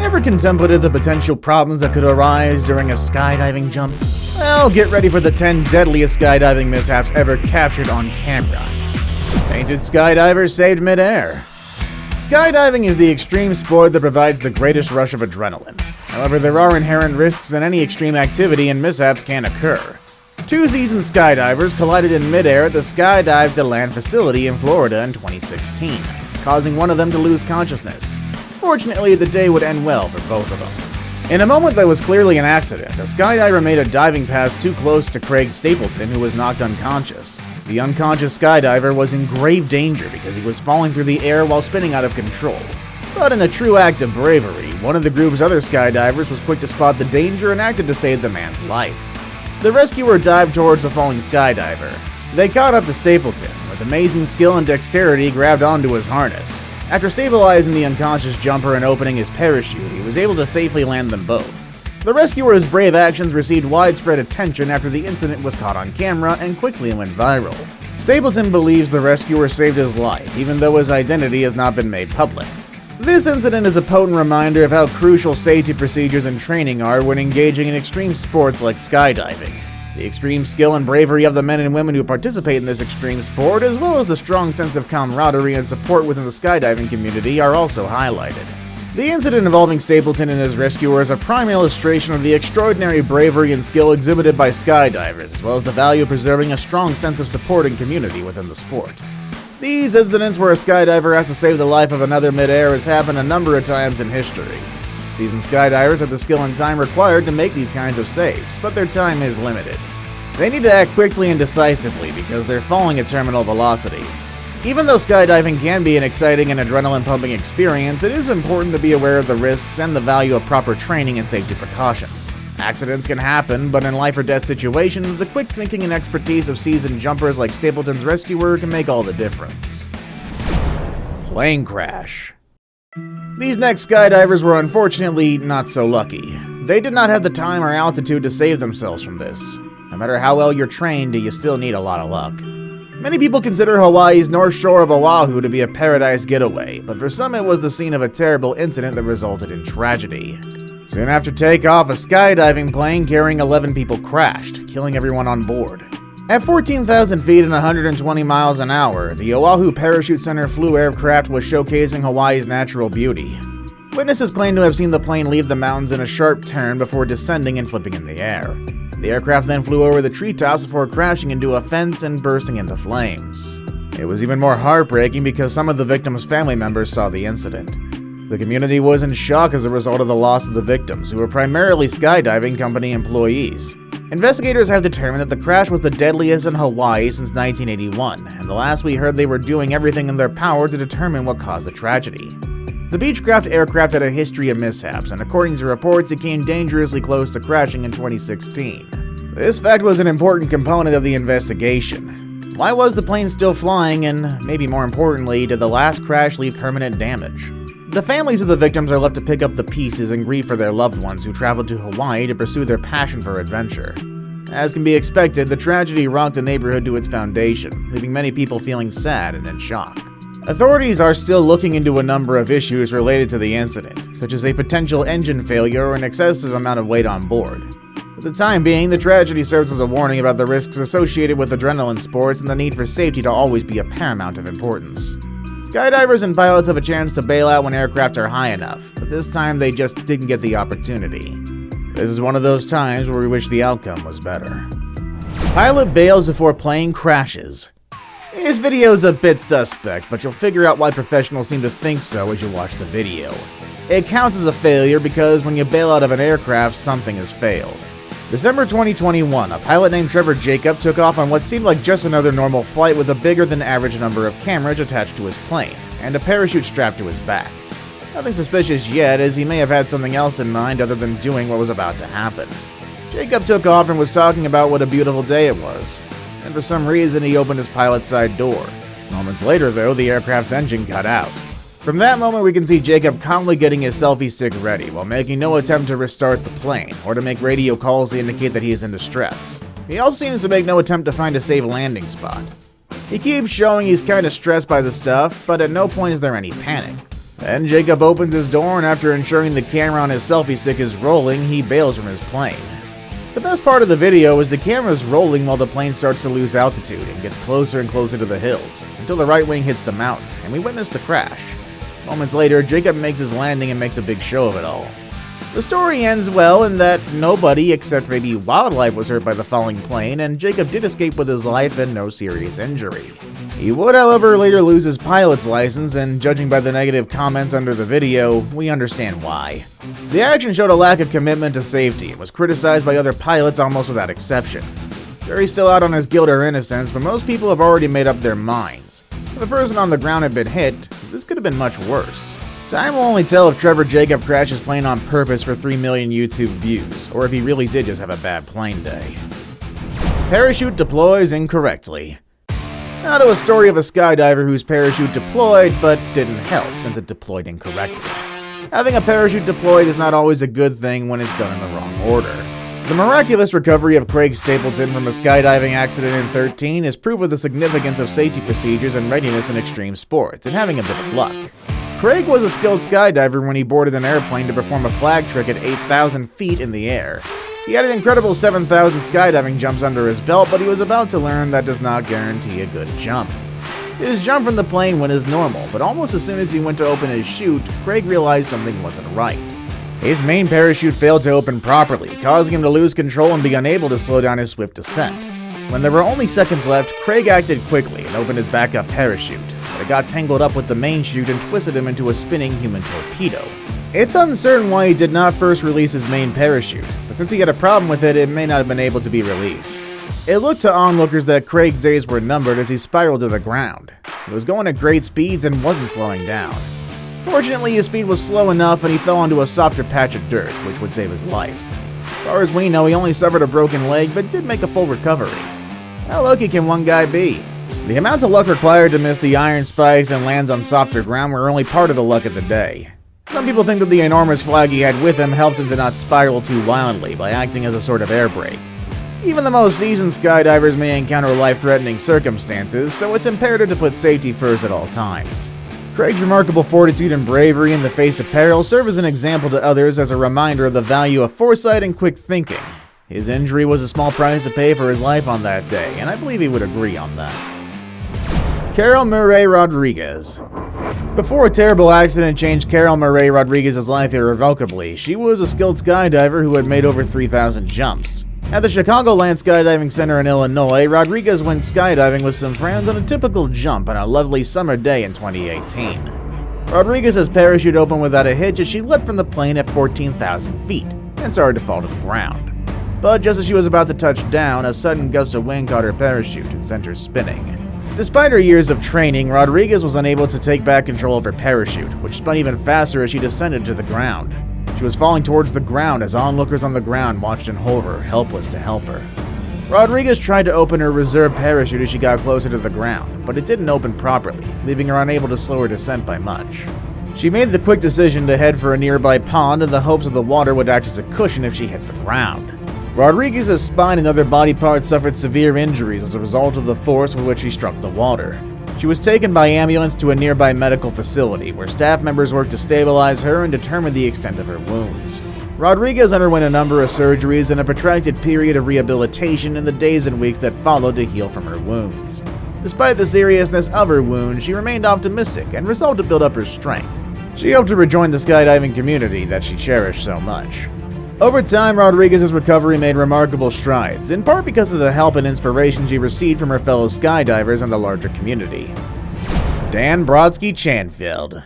Ever contemplated the potential problems that could arise during a skydiving jump? Well, get ready for the 10 deadliest skydiving mishaps ever captured on camera. Painted skydivers saved midair. Skydiving is the extreme sport that provides the greatest rush of adrenaline. However, there are inherent risks in any extreme activity and mishaps can occur. Two seasoned skydivers collided in midair at the Skydive to Land facility in Florida in 2016, causing one of them to lose consciousness. Fortunately, the day would end well for both of them. In a moment that was clearly an accident, a skydiver made a diving pass too close to Craig Stapleton, who was knocked unconscious. The unconscious skydiver was in grave danger because he was falling through the air while spinning out of control. But in a true act of bravery, one of the group's other skydivers was quick to spot the danger and acted to save the man's life. The rescuer dived towards the falling skydiver. They caught up to Stapleton, with amazing skill and dexterity grabbed onto his harness. After stabilizing the unconscious jumper and opening his parachute, he was able to safely land them both. The rescuer's brave actions received widespread attention after the incident was caught on camera and quickly went viral. Stapleton believes the rescuer saved his life, even though his identity has not been made public. This incident is a potent reminder of how crucial safety procedures and training are when engaging in extreme sports like skydiving. The extreme skill and bravery of the men and women who participate in this extreme sport, as well as the strong sense of camaraderie and support within the skydiving community, are also highlighted. The incident involving Stapleton and his rescuer is a prime illustration of the extraordinary bravery and skill exhibited by skydivers, as well as the value of preserving a strong sense of support and community within the sport. These incidents where a skydiver has to save the life of another midair has happened a number of times in history. Seasoned skydivers have the skill and time required to make these kinds of saves, but their time is limited. They need to act quickly and decisively because they're falling at terminal velocity. Even though skydiving can be an exciting and adrenaline-pumping experience, it is important to be aware of the risks and the value of proper training and safety precautions. Accidents can happen, but in life or death situations, the quick thinking and expertise of seasoned jumpers like Stapleton's rescuer can make all the difference. Plane crash. These next skydivers were unfortunately not so lucky. They did not have the time or altitude to save themselves from this. No matter how well you're trained, you still need a lot of luck. Many people consider Hawaii's North Shore of Oahu to be a paradise getaway, but for some it was the scene of a terrible incident that resulted in tragedy. Soon after takeoff, a skydiving plane carrying 11 people crashed, killing everyone on board. At 14,000 feet and 120 miles an hour, the Oahu Parachute Center flew aircraft was showcasing Hawaii's natural beauty. Witnesses claim to have seen the plane leave the mountains in a sharp turn before descending and flipping in the air. The aircraft then flew over the treetops before crashing into a fence and bursting into flames. It was even more heartbreaking because some of the victims' family members saw the incident. The community was in shock as a result of the loss of the victims, who were primarily skydiving company employees. Investigators have determined that the crash was the deadliest in Hawaii since 1981, and the last we heard they were doing everything in their power to determine what caused the tragedy. The Beechcraft aircraft had a history of mishaps, and according to reports, it came dangerously close to crashing in 2016. This fact was an important component of the investigation. Why was the plane still flying, and maybe more importantly, did the last crash leave permanent damage? The families of the victims are left to pick up the pieces and grieve for their loved ones who traveled to Hawaii to pursue their passion for adventure. As can be expected, the tragedy rocked the neighborhood to its foundation, leaving many people feeling sad and in shock. Authorities are still looking into a number of issues related to the incident, such as a potential engine failure or an excessive amount of weight on board. For the time being, the tragedy serves as a warning about the risks associated with adrenaline sports and the need for safety to always be of paramount importance. Skydivers and pilots have a chance to bail out when aircraft are high enough, but this time they just didn't get the opportunity. This is one of those times where we wish the outcome was better. Pilot bails before plane crashes. This video is a bit suspect, but you'll figure out why professionals seem to think so as you watch the video. It counts as a failure because when you bail out of an aircraft, something has failed. December 2021, a pilot named Trevor Jacob took off on what seemed like just another normal flight with a bigger than average number of cameras attached to his plane, and a parachute strapped to his back. Nothing suspicious yet, as he may have had something else in mind other than doing what was about to happen. Jacob took off and was talking about what a beautiful day it was, and for some reason he opened his pilot's side door. Moments later, though, the aircraft's engine cut out. From that moment, we can see Jacob calmly getting his selfie stick ready while making no attempt to restart the plane or to make radio calls to indicate that he is in distress. He also seems to make no attempt to find a safe landing spot. He keeps showing he's kinda stressed by the stuff, but at no point is there any panic. Then Jacob opens his door, and after ensuring the camera on his selfie stick is rolling, he bails from his plane. The best part of the video is the camera's rolling while the plane starts to lose altitude and gets closer and closer to the hills, until the right wing hits the mountain, and we witness the crash. Moments later, Jacob makes his landing and makes a big show of it all. The story ends well in that nobody except maybe wildlife was hurt by the falling plane, and Jacob did escape with his life and no serious injury. He would, however, later lose his pilot's license, and judging by the negative comments under the video, we understand why. The action showed a lack of commitment to safety and was criticized by other pilots almost without exception. Carey's still out on his guilt or innocence, but most people have already made up their minds. If a person on the ground had been hit, this could have been much worse. Time will only tell if Trevor Jacob crashed his plane on purpose for 3 million YouTube views, or if he really did just have a bad plane day. Parachute deploys incorrectly. Now to a story of a skydiver whose parachute deployed, but didn't help since it deployed incorrectly. Having a parachute deployed is not always a good thing when it's done in the wrong order. The miraculous recovery of Craig Stapleton from a skydiving accident in 2013 is proof of the significance of safety procedures and readiness in extreme sports, and having a bit of luck. Craig was a skilled skydiver when he boarded an airplane to perform a flag trick at 8,000 feet in the air. He had an incredible 7,000 skydiving jumps under his belt, but he was about to learn that does not guarantee a good jump. His jump from the plane went as normal, but almost as soon as he went to open his chute, Craig realized something wasn't right. His main parachute failed to open properly, causing him to lose control and be unable to slow down his swift descent. When there were only seconds left, Craig acted quickly and opened his backup parachute, but it got tangled up with the main chute and twisted him into a spinning human torpedo. It's uncertain why he did not first release his main parachute, but since he had a problem with it, it may not have been able to be released. It looked to onlookers that Craig's days were numbered as he spiraled to the ground. He was going at great speeds and wasn't slowing down. Fortunately, his speed was slow enough and he fell onto a softer patch of dirt, which would save his life. As far as we know, he only suffered a broken leg, but did make a full recovery. How lucky can one guy be? The amount of luck required to miss the iron spikes and land on softer ground were only part of the luck of the day. Some people think that the enormous flag he had with him helped him to not spiral too wildly by acting as a sort of air brake. Even the most seasoned skydivers may encounter life-threatening circumstances, so it's imperative to put safety first at all times. Craig's remarkable fortitude and bravery in the face of peril serve as an example to others as a reminder of the value of foresight and quick thinking. His injury was a small price to pay for his life on that day, and I believe he would agree on that. Carol Murray Rodriguez. Before a terrible accident changed Carol Murray Rodriguez's life irrevocably, she was a skilled skydiver who had made over 3,000 jumps. At the Chicagoland Skydiving Center in Illinois, Rodriguez went skydiving with some friends on a typical jump on a lovely summer day in 2018. Rodriguez's parachute opened without a hitch as she leapt from the plane at 14,000 feet and started to fall to the ground. But just as she was about to touch down, a sudden gust of wind caught her parachute and sent her spinning. Despite her years of training, Rodriguez was unable to take back control of her parachute, which spun even faster as she descended to the ground. She was falling towards the ground as onlookers on the ground watched in horror, helpless to help her. Rodriguez tried to open her reserve parachute as she got closer to the ground, but it didn't open properly, leaving her unable to slow her descent by much. She made the quick decision to head for a nearby pond in the hopes that the water would act as a cushion if she hit the ground. Rodriguez's spine and other body parts suffered severe injuries as a result of the force with which she struck the water. She was taken by ambulance to a nearby medical facility where staff members worked to stabilize her and determine the extent of her wounds. Rodriguez underwent a number of surgeries and a protracted period of rehabilitation in the days and weeks that followed to heal from her wounds. Despite the seriousness of her wounds, she remained optimistic and resolved to build up her strength. She hoped to rejoin the skydiving community that she cherished so much. Over time, Rodriguez's recovery made remarkable strides, in part because of the help and inspiration she received from her fellow skydivers and the larger community. Dan Brodsky Chenfield.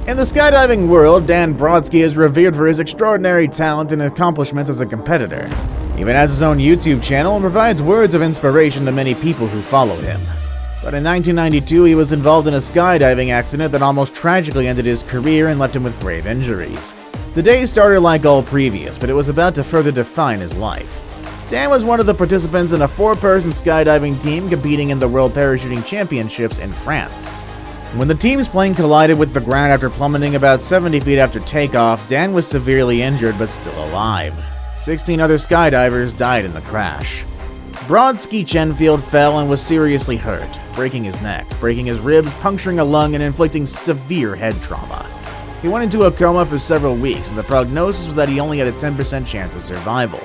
In the skydiving world, Dan Brodsky is revered for his extraordinary talent and accomplishments as a competitor. He even has his own YouTube channel and provides words of inspiration to many people who follow him. But in 1992, he was involved in a skydiving accident that almost tragically ended his career and left him with grave injuries. The day started like all previous, but it was about to further define his life. Dan was one of the participants in a 4-person skydiving team competing in the World Parachuting Championships in France. When the team's plane collided with the ground after plummeting about 70 feet after takeoff, Dan was severely injured but still alive. 16 other skydivers died in the crash. Brodsky Chenfield fell and was seriously hurt, breaking his neck, breaking his ribs, puncturing a lung, and inflicting severe head trauma. He went into a coma for several weeks, and the prognosis was that he only had a 10% chance of survival.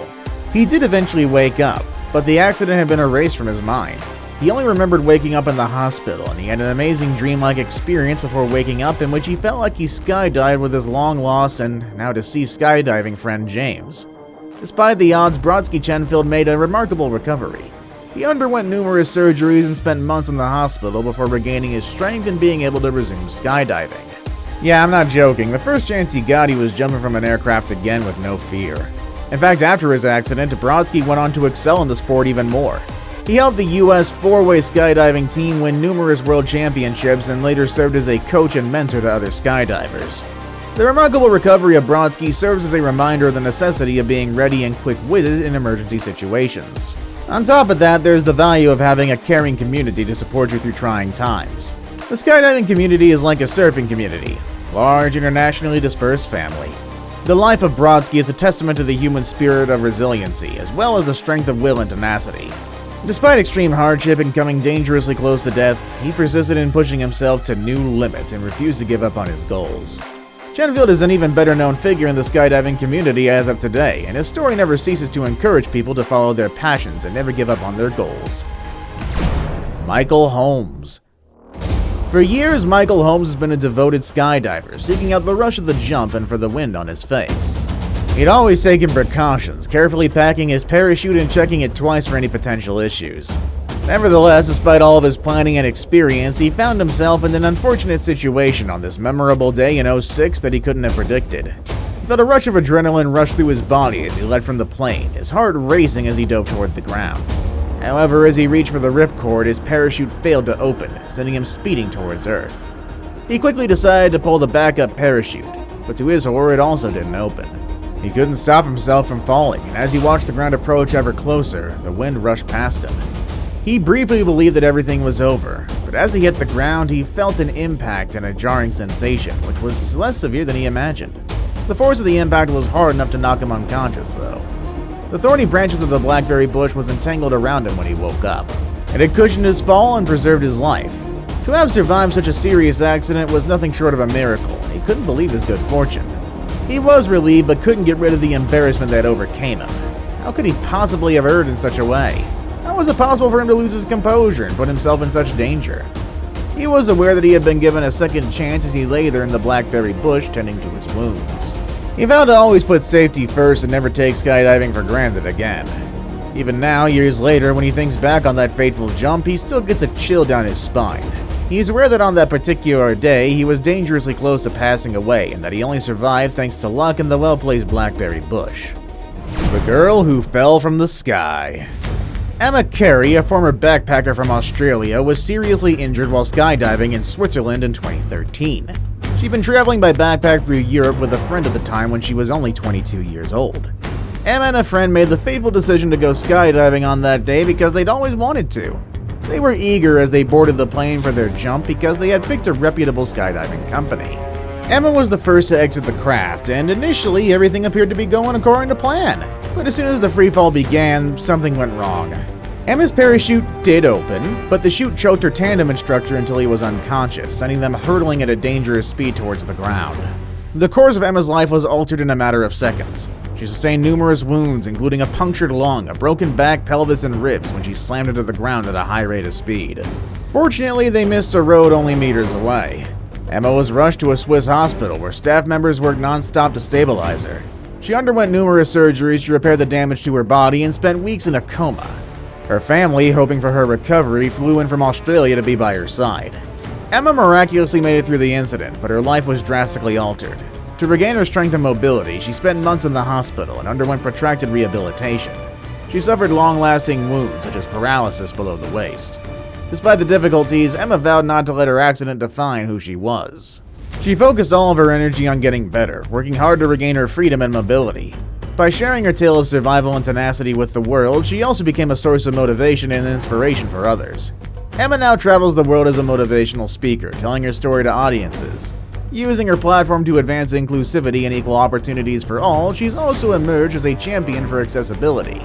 He did eventually wake up, but the accident had been erased from his mind. He only remembered waking up in the hospital, and he had an amazing dreamlike experience before waking up in which he felt like he skydived with his long-lost and now deceased skydiving friend James. Despite the odds, Brodsky Chenfield made a remarkable recovery. He underwent numerous surgeries and spent months in the hospital before regaining his strength and being able to resume skydiving. Yeah, I'm not joking. The first chance he got, he was jumping from an aircraft again with no fear. In fact, after his accident, Brodsky went on to excel in the sport even more. He helped the U.S. four-way skydiving team win numerous world championships and later served as a coach and mentor to other skydivers. The remarkable recovery of Brodsky serves as a reminder of the necessity of being ready and quick-witted in emergency situations. On top of that, there's the value of having a caring community to support you through trying times. The skydiving community is like a surfing community, large, internationally dispersed family. The life of Brodsky is a testament to the human spirit of resiliency, as well as the strength of will and tenacity. Despite extreme hardship and coming dangerously close to death, he persisted in pushing himself to new limits and refused to give up on his goals. Chenfield is an even better known figure in the skydiving community as of today, and his story never ceases to encourage people to follow their passions and never give up on their goals. Michael Holmes. For years, Michael Holmes has been a devoted skydiver, seeking out the rush of the jump and for the wind on his face. He'd always taken precautions, carefully packing his parachute and checking it twice for any potential issues. Nevertheless, despite all of his planning and experience, he found himself in an unfortunate situation on this memorable day in '06 that he couldn't have predicted. He felt a rush of adrenaline rush through his body as he leapt from the plane, his heart racing as he dove toward the ground. However, as he reached for the ripcord, his parachute failed to open, sending him speeding towards Earth. He quickly decided to pull the backup parachute, but to his horror, it also didn't open. He couldn't stop himself from falling, and as he watched the ground approach ever closer, the wind rushed past him. He briefly believed that everything was over, but as he hit the ground, he felt an impact and a jarring sensation, which was less severe than he imagined. The force of the impact was hard enough to knock him unconscious, though. The thorny branches of the blackberry bush was entangled around him when he woke up. It had cushioned his fall and preserved his life. To have survived such a serious accident was nothing short of a miracle, and he couldn't believe his good fortune. He was relieved, but couldn't get rid of the embarrassment that overcame him. How could he possibly have erred in such a way? How was it possible for him to lose his composure and put himself in such danger? He was aware that he had been given a second chance as he lay there in the blackberry bush tending to his wounds. He vowed to always put safety first and never take skydiving for granted again. Even now, years later, when he thinks back on that fateful jump, he still gets a chill down his spine. He's aware that on that particular day, he was dangerously close to passing away and that he only survived thanks to luck in the well-placed blackberry bush. The girl who fell from the sky. Emma Carey, a former backpacker from Australia, was seriously injured while skydiving in Switzerland in 2013. She'd been traveling by backpack through Europe with a friend at the time when she was only 22 years old. Emma and a friend made the fateful decision to go skydiving on that day because they'd always wanted to. They were eager as they boarded the plane for their jump because they had picked a reputable skydiving company. Emma was the first to exit the craft, and initially everything appeared to be going according to plan. But as soon as the freefall began, something went wrong. Emma's parachute did open, but the chute choked her tandem instructor until he was unconscious, sending them hurtling at a dangerous speed towards the ground. The course of Emma's life was altered in a matter of seconds. She sustained numerous wounds, including a punctured lung, a broken back, pelvis, and ribs when she slammed into the ground at a high rate of speed. Fortunately, they missed a road only meters away. Emma was rushed to a Swiss hospital where staff members worked non-stop to stabilize her. She underwent numerous surgeries to repair the damage to her body and spent weeks in a coma. Her family, hoping for her recovery, flew in from Australia to be by her side. Emma miraculously made it through the incident, but her life was drastically altered. To regain her strength and mobility, she spent months in the hospital and underwent protracted rehabilitation. She suffered long-lasting wounds, such as paralysis below the waist. Despite the difficulties, Emma vowed not to let her accident define who she was. She focused all of her energy on getting better, working hard to regain her freedom and mobility. By sharing her tale of survival and tenacity with the world, she also became a source of motivation and inspiration for others. Emma now travels the world as a motivational speaker, telling her story to audiences. Using her platform to advance inclusivity and equal opportunities for all, she's also emerged as a champion for accessibility.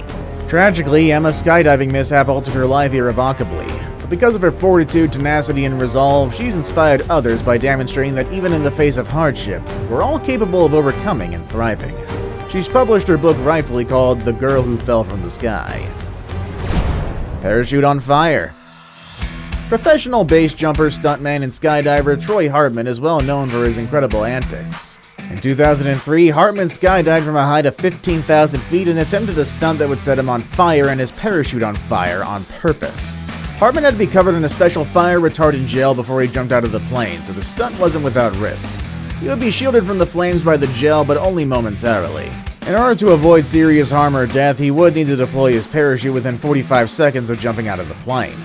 Tragically, Emma's skydiving mishap altered her life irrevocably, but because of her fortitude, tenacity, and resolve, she's inspired others by demonstrating that even in the face of hardship, we're all capable of overcoming and thriving. She's published her book rightfully called The Girl Who Fell from the Sky. Parachute on fire. Professional base jumper, stuntman, and skydiver Troy Hartman is well known for his incredible antics. In 2003, Hartman skydived from a height of 15,000 feet and attempted a stunt that would set him on fire and his parachute on fire on purpose. Hartman had to be covered in a special fire-retardant gel before he jumped out of the plane, so the stunt wasn't without risk. He would be shielded from the flames by the gel, but only momentarily. In order to avoid serious harm or death, he would need to deploy his parachute within 45 seconds of jumping out of the plane.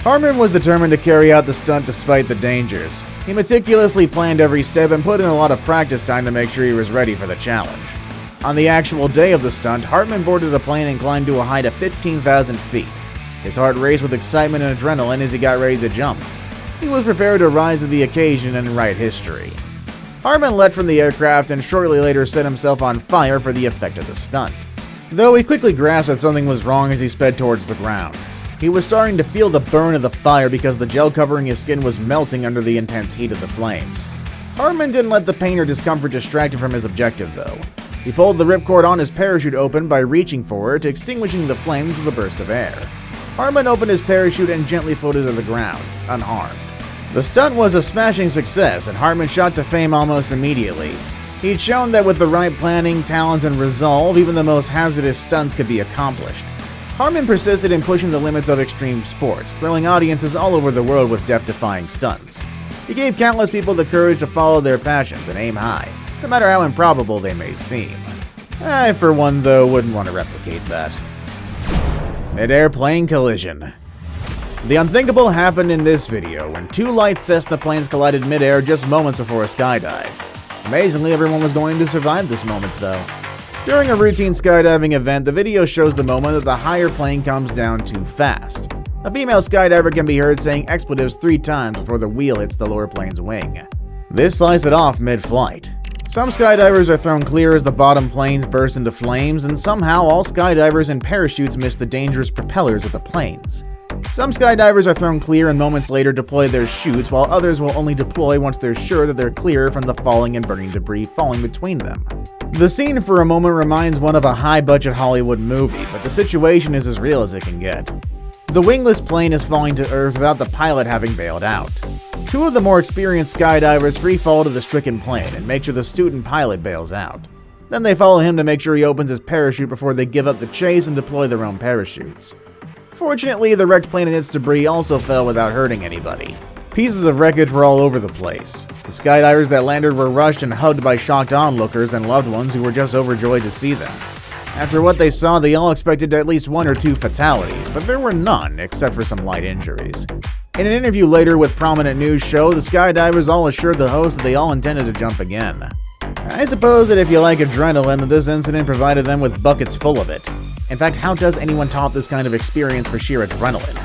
Hartman was determined to carry out the stunt despite the dangers. He meticulously planned every step and put in a lot of practice time to make sure he was ready for the challenge. On the actual day of the stunt, Hartman boarded a plane and climbed to a height of 15,000 feet. His heart raced with excitement and adrenaline as he got ready to jump. He was prepared to rise to the occasion and write history. Hartman leapt from the aircraft and shortly later set himself on fire for the effect of the stunt. Though he quickly grasped that something was wrong as he sped towards the ground. He was starting to feel the burn of the fire because the gel covering his skin was melting under the intense heat of the flames. Hartman didn't let the pain or discomfort distract him from his objective, though. He pulled the ripcord on his parachute open by reaching for it, extinguishing the flames with a burst of air. Hartman opened his parachute and gently floated to the ground, unharmed. The stunt was a smashing success, and Hartman shot to fame almost immediately. He'd shown that with the right planning, talents, and resolve, even the most hazardous stunts could be accomplished. Hartman persisted in pushing the limits of extreme sports, thrilling audiences all over the world with death-defying stunts. He gave countless people the courage to follow their passions and aim high, no matter how improbable they may seem. I, for one, though, wouldn't want to replicate that. Midair plane collision. The unthinkable happened in this video when two light Cessna planes collided midair just moments before a skydive. Amazingly, everyone was going to survive this moment, though. During a routine skydiving event, the video shows the moment that the higher plane comes down too fast. A female skydiver can be heard saying expletives 3 times before the wheel hits the lower plane's wing. This slices it off mid-flight. Some skydivers are thrown clear as the bottom planes burst into flames, and somehow all skydivers in parachutes miss the dangerous propellers of the planes. Some skydivers are thrown clear and moments later deploy their chutes, while others will only deploy once they're sure that they're clear from the falling and burning debris falling between them. The scene for a moment reminds one of a high-budget Hollywood movie, but the situation is as real as it can get. The wingless plane is falling to Earth without the pilot having bailed out. Two of the more experienced skydivers free fall to the stricken plane and make sure the student pilot bails out. Then they follow him to make sure he opens his parachute before they give up the chase and deploy their own parachutes. Fortunately, the wrecked plane and its debris also fell without hurting anybody. Pieces of wreckage were all over the place. The skydivers that landed were rushed and hugged by shocked onlookers and loved ones who were just overjoyed to see them. After what they saw, they all expected at least 1 or 2 fatalities, but there were none, except for some light injuries. In an interview later with prominent news show, the skydivers all assured the host that they all intended to jump again. I suppose that if you like adrenaline, that this incident provided them with buckets full of it. In fact, how does anyone top this kind of experience for sheer adrenaline?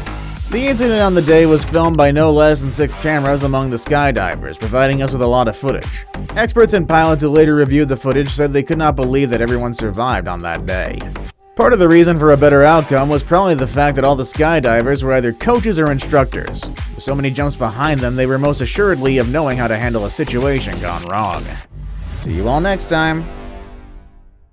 The incident on the day was filmed by no less than 6 cameras among the skydivers, providing us with a lot of footage. Experts and pilots who later reviewed the footage said they could not believe that everyone survived on that day. Part of the reason for a better outcome was probably the fact that all the skydivers were either coaches or instructors. With so many jumps behind them, they were most assuredly of knowing how to handle a situation gone wrong. See you all next time.